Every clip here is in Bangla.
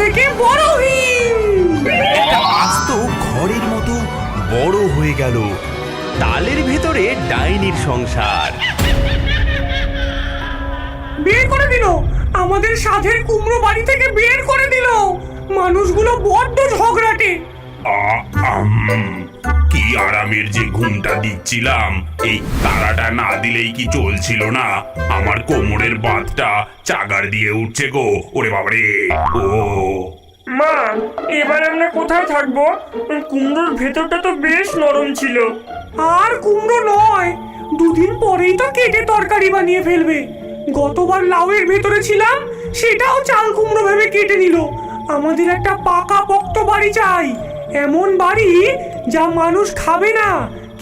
থেকে বড় হিম। একটা আস্ত ঘরের মতো বড় হয়ে গেল। তালের ভেতরে ডাইনির সংসার। বের করে দিল, আমাদের সাধের কুমড়ো বাড়ি থেকে বের করে দিল। মানুষগুলো বড্ড ঝগড়াটে। কি আরামের যে ঘুমটা দিচ্ছিলাম, এই তারাটা না দিলেই কি চলছিল না। আমার কোমরের বাতটা চাগার দিয়ে উঠছে গো। ওরে বাবারে। ও মা, এবার আমরা কোথায় থাকবো? কুমড়োর ভেতরটা তো বেশ নরম ছিল। আর কুমড়ো নয়, দুদিন পরেই তো কেটে তরকারি বানিয়ে ফেলবে। গতবার লাউয়ের ভেতরে ছিলাম, সেটাও চাল কুমড়ো ভেবে কেটে নিল। আমাদের একটা পাকা পোক্ত বাড়ি চাই, এমন বাড়ি যা মানুষ খাবে না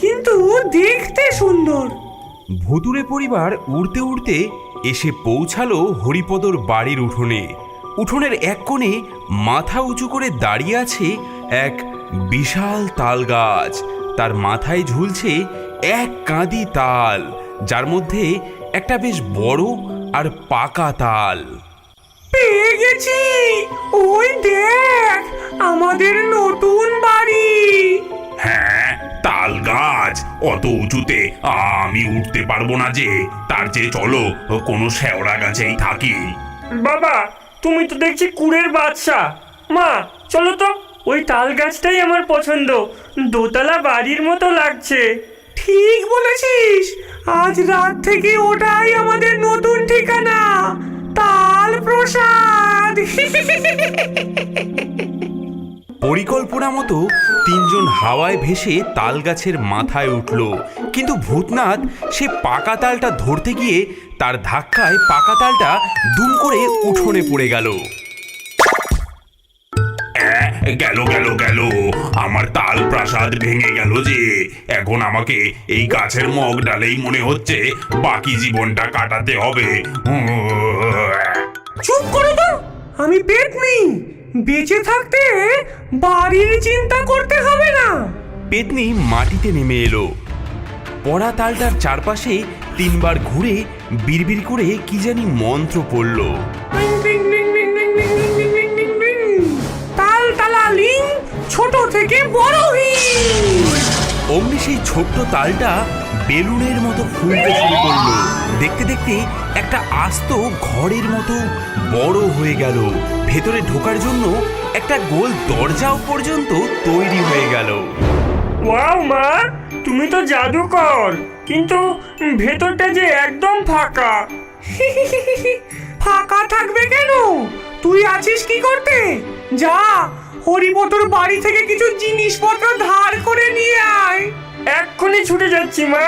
কিন্তু দেখতে সুন্দর। ভুতুড়ে পরিবার উড়তে উড়তে এসে পৌঁছালো হরিপদর বাড়ির উঠোনে। উঠোনের এক কোণে মাথা উঁচু করে দাঁড়িয়ে আছে এক বিশাল তাল গাছ। তার মাথায় ঝুলছে এক কাঁদি তাল, যার মধ্যে একটা বেশ বড় আর পাকা তাল। পেয়ে গেছি, ওই দেখ আমাদের নতুন বাড়ি। হ্যাঁ, তাল গাছ অত উঁচুতে আমি উঠতে পারবো না যে। তার চেয়ে চলো কোনো শেওড়া গাছেই থাকি। বাবা, তুমি তো দেখছি কুড়ের বাদশা। মা, চলো তো, ওই তাল গাছটাই আমার পছন্দ। দোতলা বাড়ির মতো লাগছে। ঠিক বলেছিস, আজ রাত থেকে ওটাই আমাদের নতুন ঠিকানা, তাল প্রসাদ। পরিকল্পনা মতো তিনজন হাওয়ায় ভেসে তাল গাছের মাথায় উঠল, কিন্তু ভূতনাথ সে পাকা তালটা ধরতে গিয়ে তার ধাক্কায় পাকা তালটা দুম করে উঠোনে পড়ে গেল। গেল গেল গেল, আমার তাল প্রাসাদ ভেঙে গেল যে। এখন আমাকে এই গাছের মগ ডালেই মনে হচ্ছে বাকি জীবনটা কাটাতে হবে। চুপ করো তো, আমি পেতনি। বেঁচে থাকতে বাড়ির চিন্তা করতে হবে না। পেতনি মাটিতে নেমে এলো। পড়া তালটার চারপাশে তিনবার ঘুরে বিড়বিড় করে কি জানি মন্ত্র পড়ল। তাল তালা লিং, ছোট থেকে বড় হিম। অমনি সেই ছোট্ট তালটা বেলুনের মতো ফুলতে শুরু করলো। দেখতে দেখতে একটা আস্ত ঘরের মতো বড় হয়ে গেল। ভেতরে ঢোকার জন্য একটা গোল দরজাও পর্যন্ত তৈরি হয়ে গেল। ওয়াও মা, তুমি তো জাদুকর, কিন্তু ভেতরটা যে একদম ফাঁকা। ফাঁকা থাকবে কেন? তুই আছিস কি করতে? যা, হরিপদর বাড়ি থেকে কিছু জিনিসপত্র ধার করে নিয়ে আয়। এক্ষুনি ছুটে যাচ্ছি মা।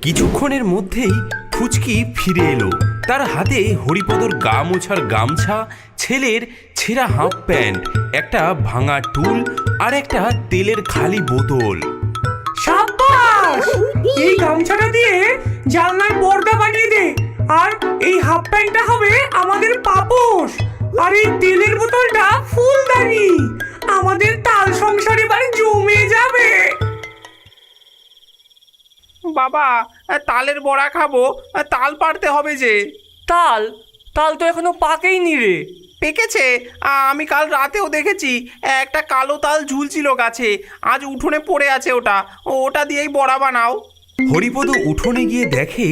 কিছুক্ষণের মধ্যেই ফুচকি ফিরে এলো। তার হাতে হরিপদর গা মোছার গামছা, ছেলের ছেঁড়া হাফ প্যান্ট, একটা ভাঙা টুল আর একটা তেলের খালি বোতল। সাব্বাস! এই গামছাটা দিয়ে জানলার পর্দা বানিয়ে দে, আর এই হাফ প্যান্টটা হবে আমাদের পাপোশ, আর এই তেলের বোতলটা ফুলদানি। আমাদের তাল সংসার এবার জমে যাবে। বাবা, তালের বড়া খাবো, তাল পাড়তে হবে যে। তাল তাল তো এখনো পাকেইনি রে। পেকেছে, আমি কাল রাতেও দেখেছি একটা কালো তাল ঝুলছিল গাছে। আজ উঠোনে পড়ে আছে, ওটা দিয়েই বড়া বানাও। হরিপদ উঠোনে গিয়ে দেখে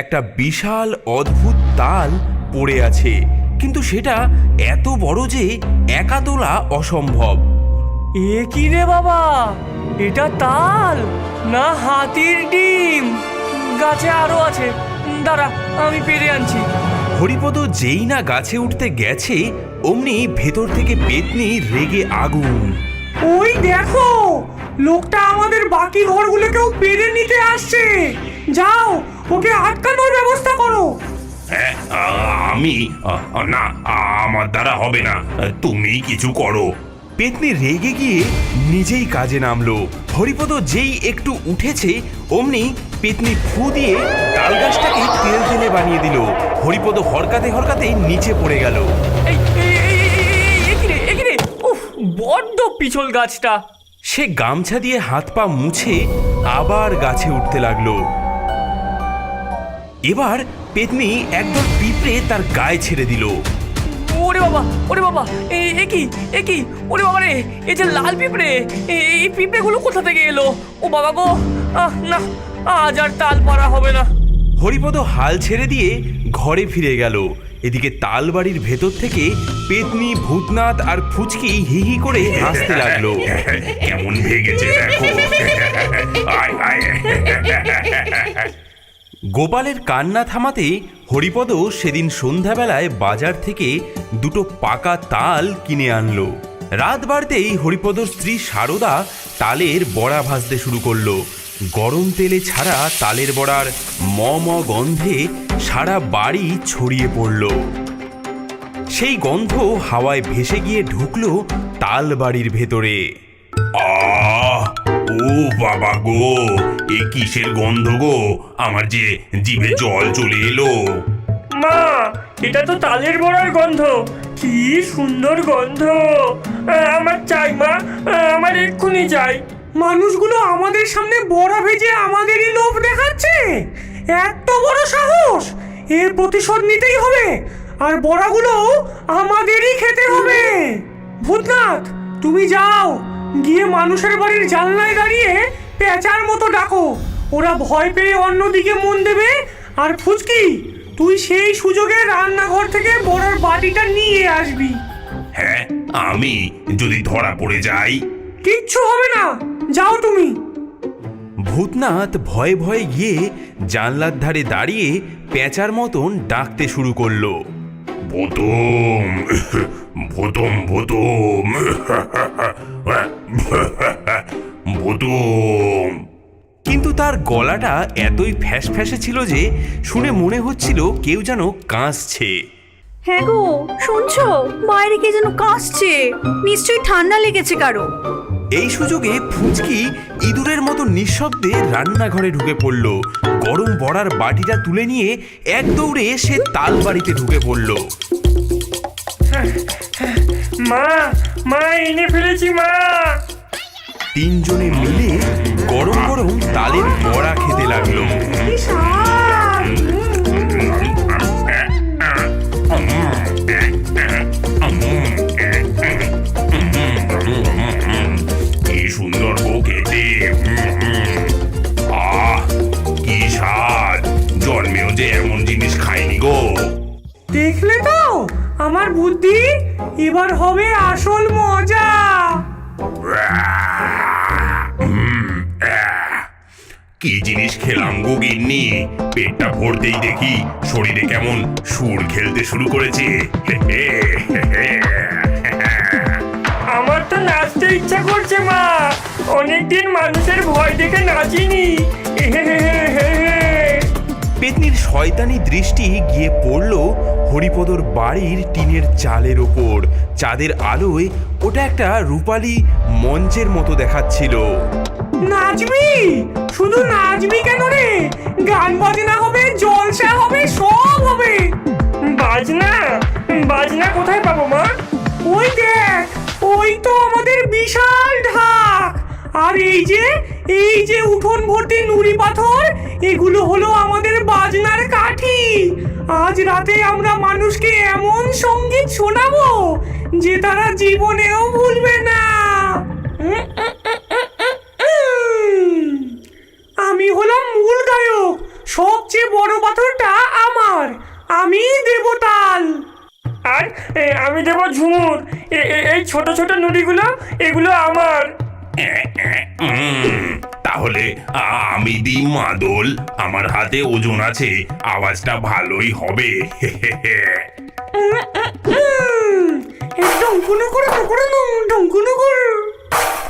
একটা বিশাল অদ্ভুত তাল পড়ে আছে, কিন্তু সেটা এত বড় যে একা তোলা অসম্ভব। এ কি রে বাবা, এটা তাল না হাতির ডিম? গাছে আরো আছে, দাঁড়া আমি পেরে আনছি। হরিপদ যেই না গাছে উঠতে গেছে, অমনি ভেতর থেকে পেতনি রেগে আগুন। ওই দেখো, লোকটা আমাদের বাকি ঘরগুলোকেও পেরে নিতে আসছে। যাও, ওকে আটকানোর ব্যবস্থা করো। হ্যাঁ, আমি না, আমার দ্বারা হবে না, তুমি কিছু করো। পেতনি রেগে গিয়ে নিজেই কাজে নামলো। হরিপদ যেই একটু উঠেছে, অমনি পেতনি ফু দিয়ে তাল গাছটাকে তেল তেলে বানিয়ে দিল। হরিপদ হরকাতে হরকাতে নিচে পড়ে গেল। উফ, বড্ড পিছল গাছটা। সে গামছা দিয়ে হাত পা মুছে আবার গাছে উঠতে লাগলো। এবার পেতনি একদল পিঁপড়ে তার গায়ে ছেড়ে দিল। ওরে বাবা, ওরে বাবা, এ কি ওরে বাবা রে, এই যে লাল পিঁপড়ে, এই পিঁপড়েগুলো কোথা থেকে এলো? ও বাবা গো, না, আজ আর তাল পারা হবে না। হরিপদ হাল ছেড়ে দিয়ে ঘরে ফিরে গেল। এদিকে তালবাড়ির ভেতর থেকে পেতনি, ভূতনাথ আর ফুচকি হি হি করে হাসতে লাগলো। কেমন ভেগেছে দেখো। আয়, আয়। গোপালের কান্না থামাতে হরিপদ সেদিন সন্ধ্যাবেলায় বাজার থেকে দুটো পাকা তাল কিনে আনলো। রাত বাড়তেই হরিপদর স্ত্রী সারদা তালের বড়া ভাজতে শুরু করলো। গরম তেলে ছাড়া তালের বড়ার ম ম গন্ধে সারা বাড়ি ছড়িয়ে পড়ল। সেই গন্ধ হাওয়ায় ভেসে গিয়ে ঢুকলো তাল বাড়ির ভেতরে। আহ, ও বাবা গো, এ কিসের গন্ধ গো? আমার যে জিভে জল চলে এলো। মা, এটা তো তালের বড়ার গন্ধ। কি সুন্দর গন্ধ! আমার চাই মা, আমার এক্ষুনি চাই। মানুষগুলো আমাদের সামনে বড়া ভেজে আমাদেরই লোভ দেখাচ্ছে। এত বড় সাহস! এর প্রতিশোধ নিতেই হবে, আর বড়াগুলো আমাদেরই খেতে হবে। ভূতনাথ, তুমি যাও, গিয়ে মানুষের বাড়ির জানলায় দাঁড়িয়ে পেঁচার মতো ডাকো। ওরা ভয় পেয়ে অন্যদিকে মন দেবে। আর ফুচকি, তুই সেই সুযোগে রান্নাঘর থেকে বড়ার বাটিটা নিয়ে আসবি। হ্যাঁ, আমি যদি ধরা পড়ে যাই? কিচ্ছু হবে না, যাও তুমি। ভূতনাথ ভয়ে ভয়ে গিয়ে জানলার ধারে দাঁড়িয়ে পেঁচার মতন ডাকতে শুরু করলো। ভূতম, ভূতম, ভূতম, ভূতম। কিন্তু তার গলাটা এতই ফ্যাসফ্যাসে ছিল যে শুনে মনে হচ্ছিল কেউ যেন কাঁসছে। হ্যাঁ গো, শুনছো? বাইরে কে যেন কাশছে, নিশ্চয়ই ঠান্ডা লেগেছে কারো। এই সুযোগে ফুচকি ইঁদুরের মতো নিঃশব্দে রান্নাঘরে ঢুকে পড়ল। গরম বড়ার বাটিটা তুলে নিয়ে এক দৌড়ে সে তাল বাড়িতে ঢুকে পড়ল। মা, এনে ফেলেছি মা। তিনজনে মিলে গরম গরম তালের বড়া খেতে লাগলো। কি স্বাদ! কি সুন্দর গো খেতে। আহ, কি স্বাদ! জন্মেও যে এমন জিনিস খাইনি গো। দেখলে তো আমার বুদ্ধি, এবার হবে আসল মজা। কি জিনিস খেলাম গো গিন্নি, পেটটা ভরতেই দেখি শরীরে কেমন সুর খেলতে শুরু করেছে। আমার তো নাচতে ইচ্ছা করছে মা। অনেকদিন মানুষের ভয় দেখে নাচিনি। পেতনির শয়তানি দৃষ্টি গিয়ে পড়ল হরিপদর বাড়ির টিনের চালের ওপর। চাঁদের আলোয় ওটা একটা রূপালী মঞ্চের মতো দেখাচ্ছিল। নাচবি? শুধু নাচবি কেন রে? গান বাজনা হবে, জলসা হবে, সব হবে। বাজনা কোথায় পাবো মা? ওই দেখ, ওই তো আমাদের বিশাল ঢাক। আর এই যে উঠোন ভর্তি নুড়ি পাথর, এগুলো হলো আমাদের বাজনার কাঠি। আজ রাতে আমরা মানুষকে এমন সঙ্গীত শোনাবো যে তারা জীবনেও ভুলবে না। আমি হলাম মূল গায়ক। সবচেয়ে বড় পাথরটা আমার, আমি দেব তাল। আর আমি দেবো ঝুমুর। এই ছোট ছোট নুড়িগুলো, এগুলো আমার। তাহলে আমি দিই মাদল, আমার হাতে ওজন আছে, আওয়াজটা ভালোই হবে।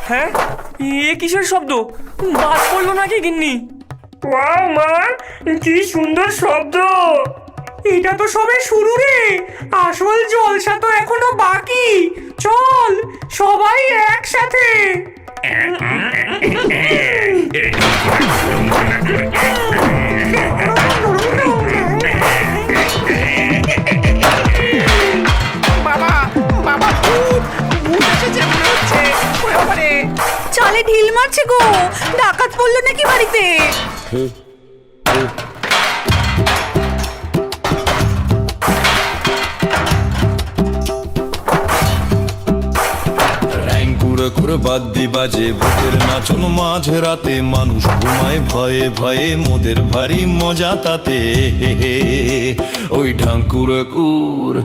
হ্যাঁ, এ কিসের শব্দ? বাজ পড়লো নাকি গিন্নি? ওয়াও মা, কি সুন্দর শব্দ! এটা তো সবে শুরু রে, আসল জলসা তো এখনো বাকি। চল সবাই একসাথে। বাবা, বাবা, ভূত এসেছে মনে হচ্ছে। ওরে বাবারে! চালে ঢিল মারছে গো, ডাকাত পড়লো নাকি বাড়িতে? বাদ্যি বাজে ভূতের নাচন মাঝ রাতে মানুষ ঘুমায় ভয়ে ভয়ে মোদের ভারী মজা তাতে হে হে ওই ঢাঙ্কুর কুর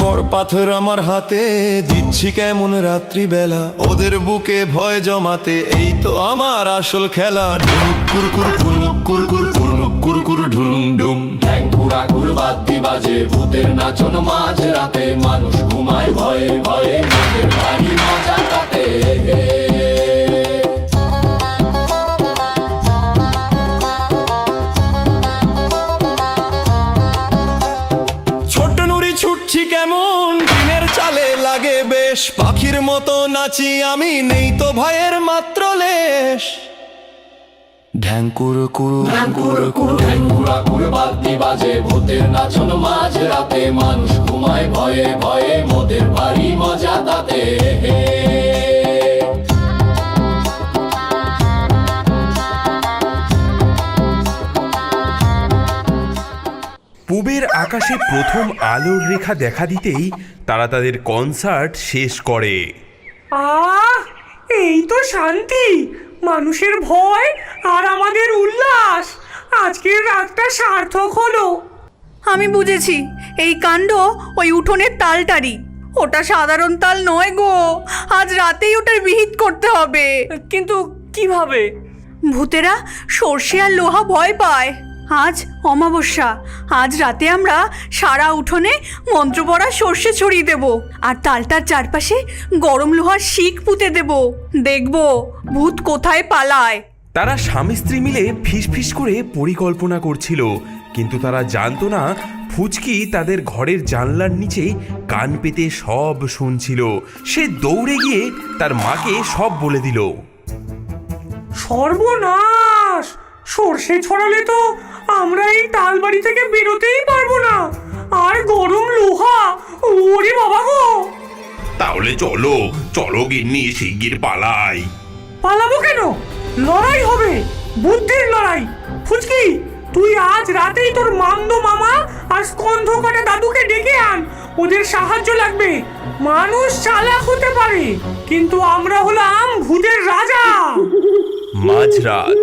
বড় পাথর আমার হাতে দিচ্ছি কেমন রাত্রিবেলা ওদের বুকে ভয় জমাতে এই তো আমার আসল খেলা ঢুলুক কুরকুর ফুলুক কুরকুর ফুলুক কুরকুর ঢুলুম ডুম ঘুরা ঘুর বাদ্যি বাজে ভূতের নাচন মাঝ রাতে মানুষ ঘুমায় ভয়ে ভয়ে ভূতের ভারী মজা তাতে ছোট নুড়ি ছুটছি কেমন দিনের চালে লাগে বেশ পাখির মতো নাচি আমি নেই তো ভয়ের মাত্র লেশ ঢ্যাঙ্কুর কুরু ঘুরা ঘুর বাদ্যি বাজে ভূতের নাচন মাঝ রাতে মানুষ ঘুমায় ভয়ে ভয়ে মোদের ভারী মজা তাতে পূবের আকাশে প্রথম আলোর রেখা দেখা দিতেই তারা তাদের কনসার্ট শেষ করে। এই তো শান্তি, মানুষের ভয় আর আমাদের উল্লাস। আজকের রাতটা সার্থক হলো। আমি বুঝেছি, এই কাণ্ড ওই উঠোনের তালটারি। ওটা সাধারণ তাল নয় গো, আজ রাতেই ওটার বিহিত করতে হবে। কিন্তু কিভাবে? ভূতেরা সর্ষে আর লোহা ভয় পায়। আজ অমাবস্যা, আজ রাতে আমরা সারা উঠোনে মন্ত্র পড়া সর্ষে ছড়িয়ে দেব আর তালটার চারপাশে গরম লোহার শিক পুঁতে দেব। দেখব ভূত কোথায় পালায়। তারা স্বামী স্ত্রী মিলে ফিসফিস করে পরিকল্পনা করছিল, কিন্তু তারা জানতো না ফুচকি তাদের ঘরের জানলার নিচে কান পেতে সব শুনছিল। সে দৌড়ে গিয়ে তার মাকে সব বলে দিল। সর্বনাশ! সর্ষে ছড়ালে তো আমরা এই তালবাড়ি থেকে বেরোতেই পারবো না। আর গরম লোহা, ওরে বাবা গো! তাহলে চলো চলো গিন্নি, শিগগির পালাই। পালাবো কেন? লড়াই হবে, বুদ্ধির লড়াই। ফুচকি, তুই আজ রাতেই তোর মামদো মামা আর স্কন্ধ কাটা দাদুকে ডেকে আন। ওদের সাহায্য লাগবে। মানুষ চালাক হতে পারে, কিন্তু আমরা হলাম ভূতের রাজা। মাঝরাত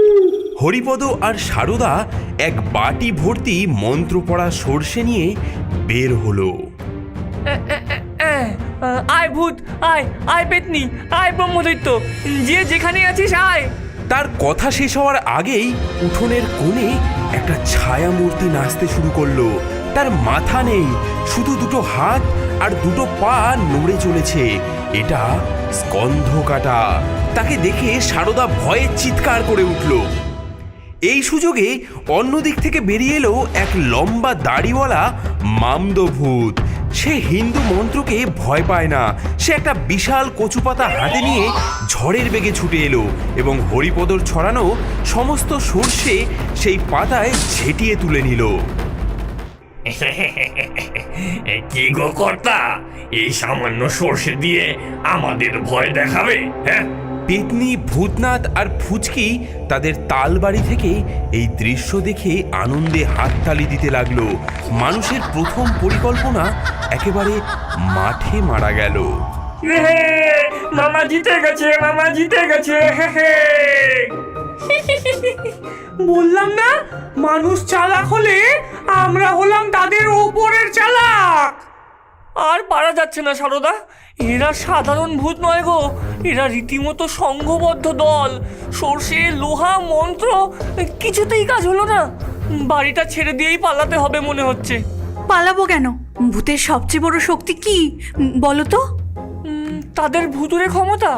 হরিপদ আর সারদা এক বাটি ভর্তি মন্ত্র পড়া সর্ষে নিয়ে বের হলো। আয় ভূত, আয় আয় পেতনি, আয় ব্রহ্মদৈত্য, যে যেখানে আছিস আয়। তার কথা শেষ হওয়ার আগেই উঠোনের কোণে একটা ছায়া মূর্তি নাচতে শুরু করলো। তার মাথা নেই, শুধু দুটো হাত আর দুটো পা নড়ে চলেছে। এটা স্কন্ধ কাটা। তাকে দেখে সারদা ভয়ে চিৎকার করে উঠল। এই সুযোগে অন্যদিক থেকে বেরিয়ে এলো এক লম্বা দাড়িওয়ালা মামদো ভূত। সে হিন্দু মন্ত্রকে ভয় পায় না। সে একটা বিশাল কচুপাতা হাতে নিয়ে ঝড়ের বেগে ছুটে এলো এবং হরিপদর ছড়ানো সমস্ত সর্ষে সেই পাতায় ঝেঁটিয়ে তুলে নিল। কি গো কর্তা, এই সামান্য সর্ষে দিয়ে আমাদের ভয় দেখাবে? হ্যাঁ, পেতনি, ভূতনাথ আর ফুচকি তাদের তালবাড়ি থেকে এই দৃশ্য দেখে আনন্দে হাততালি দিতে লাগলো। মানুষের প্রথম পরিকল্পনা একেবারে মাঠে মারা গেল। মামা জিতে গেছে, মামা জিতে গেছে। বললাম না, মানুষ চালাক হলে আমরা হলাম তাদের ওপরের চালাক। আর পারা যাচ্ছে না সারদা, এরা সাধারণ ভূত নয় গো, এরা রীতিমতো সংঘবদ্ধ দল। সর্ষে, লোহা, মন্ত্র কিছুতেই কাজ হলো না। বাড়িটা ছেড়ে দিয়েই পালাতে হবে মনে হচ্ছে। পালাবো কেন? ভূতের সবচেয়ে বড় শক্তি কি বলো তো? তাদের ভুতুরে ক্ষমতা?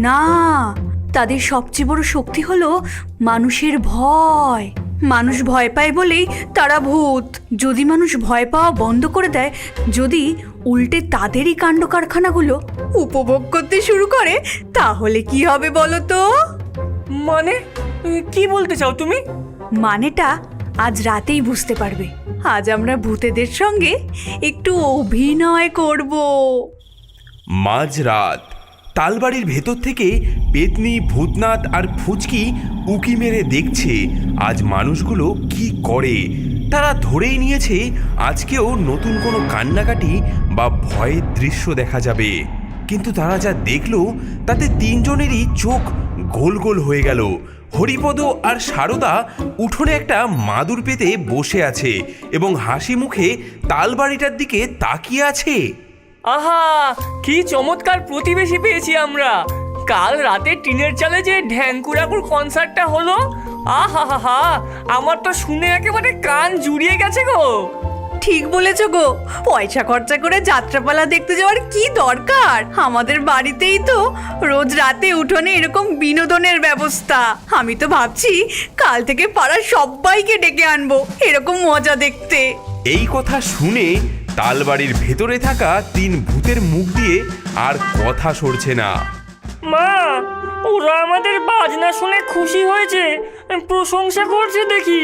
না, তাদের সবচেয়ে বড় শক্তি হলো মানুষের ভয়। মানুষ ভয় পায় বলেই তারা ভূত। যদি মানুষ ভয় পাওয়া বন্ধ করে দেয়, যদি উল্টে তাদেরই কাণ্ড কারখানাগুলো উপভোগ করতে শুরু করে, তাহলে কি হবে বলো তো? মানে কি বলতে চাও তুমি? মানেটা আজ রাতেই বুঝতে পারবে। আজ আমরা ভূতেদের সঙ্গে একটু অভিনয় করব। মাঝরাত তালবাড়ির ভেতর থেকে পেতনি, ভূতনাথ আর ফুচকি উকি মেরে দেখছে আজ মানুষগুলো কি করে। তারা ধরেই নিয়েছে আজকেও নতুন কোনো কান্নাকাটি বা ভয়ের দৃশ্য দেখা যাবে। কিন্তু তারা যা দেখলো তাতে তিনজনেরই চোখ গোল গোল হয়ে গেল। হরিপদ আর সারদা উঠোনে একটা মাদুর পেতে বসে আছে এবং হাসি মুখে তালবাড়িটার দিকে তাকিয়ে আছে। আহা, কি চমৎকার প্রতিবেশী পেয়েছি আমরা। কাল রাতে টিনের চালে যে ঢ্যাঙ্কুরাকুর কনসার্টটা হলো, আহা হা হা, আমার তো শুনে একেবারে কান জুড়িয়ে গেছে গো। ঠিক বলেছ গো, পয়সা খরচা করে যাত্রাপালা দেখতে যাওয়ার কি দরকার? আমাদের বাড়িতেই তো রোজ রাতে উঠোনে এরকম বিনোদনের ব্যবস্থা। আমি তো ভাবছি কাল থেকে পাড়ার সবাইকে ডেকে আনবো এরকম মজা দেখতে। এই কথা শুনে তালবাড়ির ভেতরে থাকা তিন ভূতের মুখ দিয়ে আর কথা সরছে না। মা, ওরা আমাদের বাজনা শুনে খুশি হয়েছে, প্রশংসা করছে দেখি।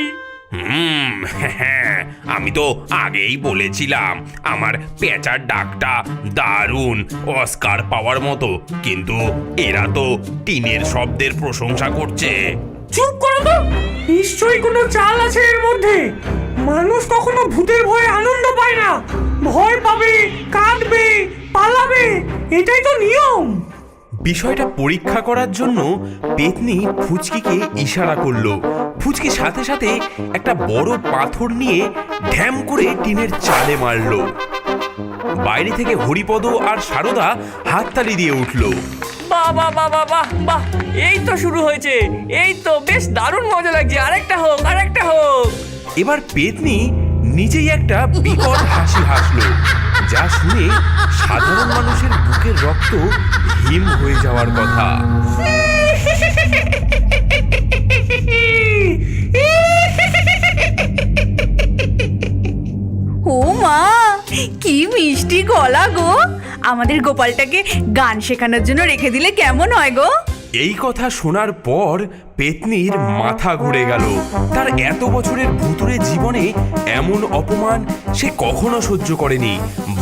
আমি তো আগেই বলেছিলাম আমার পেঁচার ডাকটা দারুণ, অস্কার পাওয়ার মতো, কিন্তু এরা তো টিনের শব্দের প্রশংসা করছে। চুপ করো তো, নিশ্চয়ই কোনো চাল আছে এর মধ্যে। মানুষ কখনো ভূতের ভয়ে আনন্দ পায় না, ভয় পাবে, কাঁদবে, পালাবে, এটাই তো নিয়ম। বিষয়টা পরীক্ষা করার জন্য পেতনি ফুচকিকে ইশারা করলো। ফুচকি সাথে সাথে একটা বড় পাথর নিয়ে ঢ্যাম করে টিনের চালে মারলো। বাইরে থেকে হরিপদ আর সারদা হাততালি দিয়ে উঠলো। বাহ বাহ বাহ বাহ বাহ বাহ, এই তো শুরু হয়েছে, এই তো বেশ দারুণ মজা লাগছে। আরেকটা হোক, আরেকটা হোক। এবার পেতনি নিজেই একটা বিকট হাসি হাসলো, যা শুনে সাধারণ মানুষের বুকের রক্ত হিম হয়ে যাওয়ার কথা। ও মা, কি মিষ্টি গলা গো! আমাদের গোপালটাকে গান শেখানোর জন্য রেখে দিলে কেমন হয় গো? এই কথা শোনার পর পেতনির মাথা ঘুরে গেল। তার এত বছরের ভুতুরে জীবনে এমন অপমান সে কখনো সহ্য করেনি।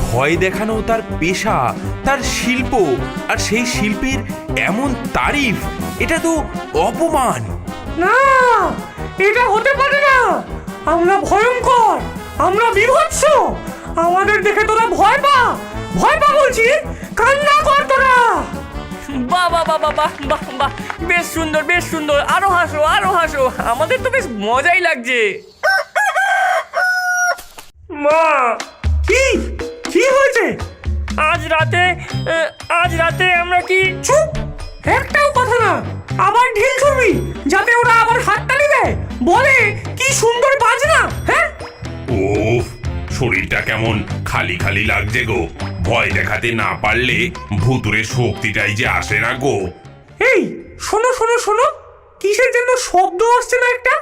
ভয় দেখানো তার পেশা, তার শিল্প, আর সেই শিল্পের এমন তারিফ, এটা তো অপমান। না, এটা হতে পারে না। আমরা ভয়ঙ্কর, আমরা বিভৎস। আমাদের দেখে তোরা ভয় পা, ভয় পা বলছি, কান্না কর তোরা। বাহ বাহ বাহ বাহ বাহ বাহ বাহ, বেশ সুন্দর, বেশ সুন্দর। আরো হাসো, আরো হাসো, আমাদের তো বেশ মজাই লাগছে। মা, কি কি হয়েছে? আজ রাতে আমরা কি? চুপ, একটাও কথা না। আবার ঢিল ছুড়বি যাতে ওরা আবার হাততালি দেয়, বলে কি সুন্দর বাজনা। হ্যাঁ, ওফ, শরীরটা কেমন খালি খালি লাগছে গো। ভয় দেখাতে না পারলে ভুতুরে শক্তিটাই যে আসে না গো। এই শোনো শোনো শোনো, কিসের জন্য শব্দ আসছে না একটা?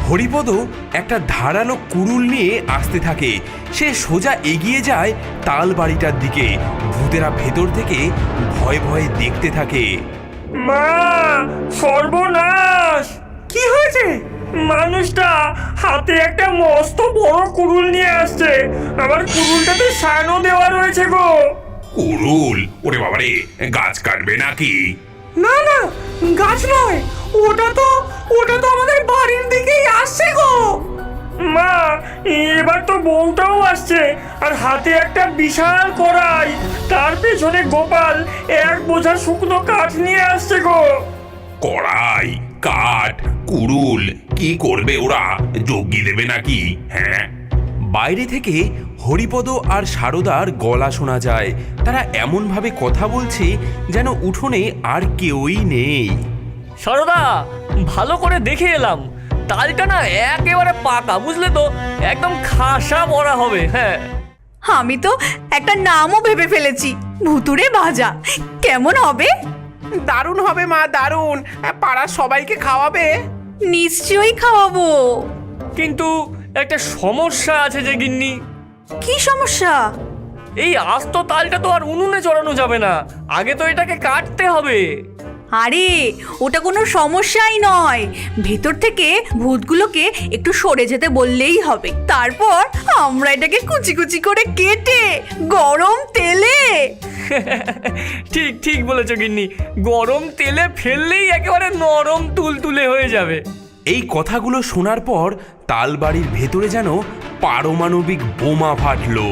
হরিপদ একটা ধারালো কুড়ুল নিয়ে আসতে থাকে। সে সোজা এগিয়ে যায় তাল বাড়িটার দিকে। ভূতেরা ভেতর থেকে ভয়ে ভয়ে দেখতে থাকে। মা, সর্বনাশ! কি হয়েছে? মানুষটা হাতে একটা মস্ত বড় কুড়ুল নিয়ে আসছে। আমার কুড়ুলটাতে সানো দেওয়া রয়েছে গো। কুড়ুল? ওরে বাবারে, গাছ কাটবে নাকি? না না, গাছ নয়, ওটা তো আমাদের বাড়ির দিকেই আসছে গো। মা, এবার তো বউটাও আসছে, আর হাতে একটা বিশাল কড়াই। তার পেছনে গোপাল এক বোঝা শুকনো কাঠ নিয়ে আসছে গো। কড়াই, কাঠ, কুড়ুল, কি করবে ওরা? যজ্ঞি দেবে নাকি? হ্যাঁ। বাইরে থেকে হরিপদ আর সারদার গলা শোনা যায়। তারা এমনভাবে কথা বলছে যেন উঠোনে আর কেউই নেই। সারদা, ভালো করে দেখে এলাম, তালটা না একেবারে পাকা, বুঝলে তো? একদম খাসা বড়া হবে। হ্যাঁ, আমি তো একটা নামও ভেবে ফেলেছি, ভুতুরে ভাজা। কেমন হবে? দারুণ হবে মা, দারুণ। পাড়ার সবাইকে খাওয়াবে? নিশ্চয়ই খাওয়াবো। কিন্তু একটা সমস্যা আছে যে গিন্নি। কি সমস্যা? এই আস্ত তালটা তো আর উনুনে চড়ানো যাবে না, আগে তো এটাকে কাটতে হবে। আরে ওটা কোনো সমস্যাই নয়, ভেতর থেকে ভূতগুলোকে একটু সরে যেতে বললেই হবে। তারপর আমরা এটাকে কুচি কুচি করে কেটে গরম তেলে। ঠিক ঠিক বলেছ গিন্নি, গরম তেলে ফেললেই একেবারে নরম তুলতুলে হয়ে যাবে। এই কথাগুলো শোনার পর তালবাড়ির ভেতরে যেন পারমাণবিক বোমা ফাটলো।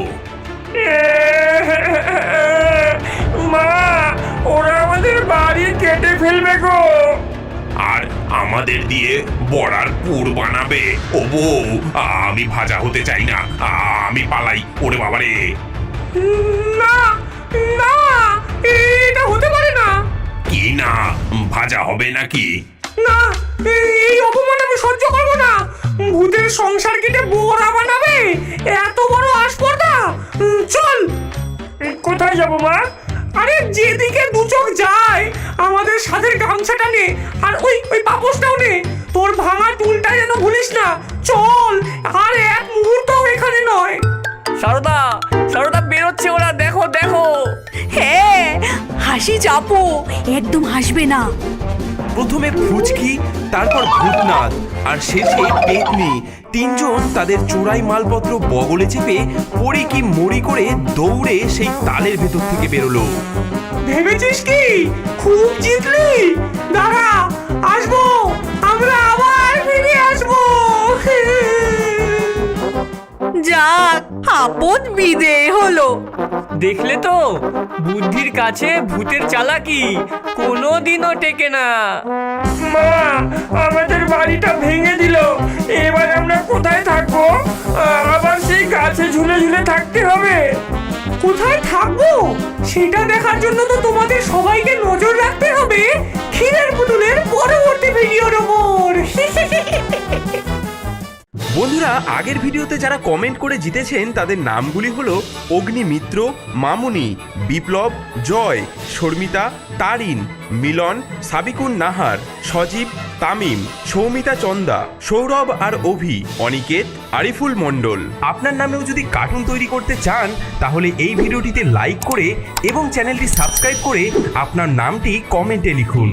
মা, ওরা আমাদের বাড়ি কেটে ফেলবে গো। আর আমাদের দিয়ে বড়ার পুর বানাবে। ও বউ, আমি ভাজা হতে চাই না, আমি পালাই। ওরে বাবারে, না না, এটা হতে পারে না। কি না ভাজা হবে নাকি? না, এই অপমান আমি সহ্য করবো না। ভূতের সংসার কেটে বড়া বানাবে, এত বড় আসপর্দা। চল। কোথায় যাবো মা? আরে যেদিকে দু চোখ যায় আমাদের সাথে গামছাটা নে, আর ওই পাপোশটাও নে। তোর ভাঙা টুলটা যেন ভুলিস না। চল, আর এক মুহূর্তও এখানে নয়। সারদা, সারদা বেরোচ্ছে ওরা, দেখো দেখো। হ্যাঁ, হাসি চাপো, একদম হাসবে না। প্রথমে ফুচকি, তারপর ভূতনাথ আর শেষে পেতনি, তিনজন তাদের চোরাই মালপত্র বগলে চেপে পড়ি কি মরি করে দৌড়ে সেই তালের ভেতর থেকে বেরোলো। ভেবেছিস কি খুব জিতলি? দাঁড়া, আসবো, আমরা আবার ফিরে আসবো। যাক, আপদ বিদেয় হলো। দেখলে তো, বুদ্ধির কাছে ভূতের চালাকি কোনোদিনও টেকে না। মা, আমাদের বাড়িটা ভেঙে দিল, এবার আমরা কোথায় থাকবো? আবার সেই গাছে ঝুলে ঝুলে থাকতে হবে। কোথায় থাকবো সেটা দেখার জন্য তো তোমাদের সবাইকে নজর রাখতে হবে ক্ষীরের পুতুলের পরবর্তী ভিডিওর ওপর। বন্ধুরা, আগের ভিডিওতে যারা কমেন্ট করে জিতেছেন তাদের নামগুলি হলো অগ্নিমিত্র, মামুনি, বিপ্লব, জয়, শর্মিতা, তারিন, মিলন, সাবিকুন নাহার, সজীব, তামিম, সৌমিতা চন্দা, সৌরভ আর অভি, অনিকেত, আরিফুল মণ্ডল। আপনার নামেও যদি কার্টুন তৈরি করতে চান তাহলে এই ভিডিওটিতে লাইক করে এবং চ্যানেলটি সাবস্ক্রাইব করে আপনার নামটি কমেন্টে লিখুন।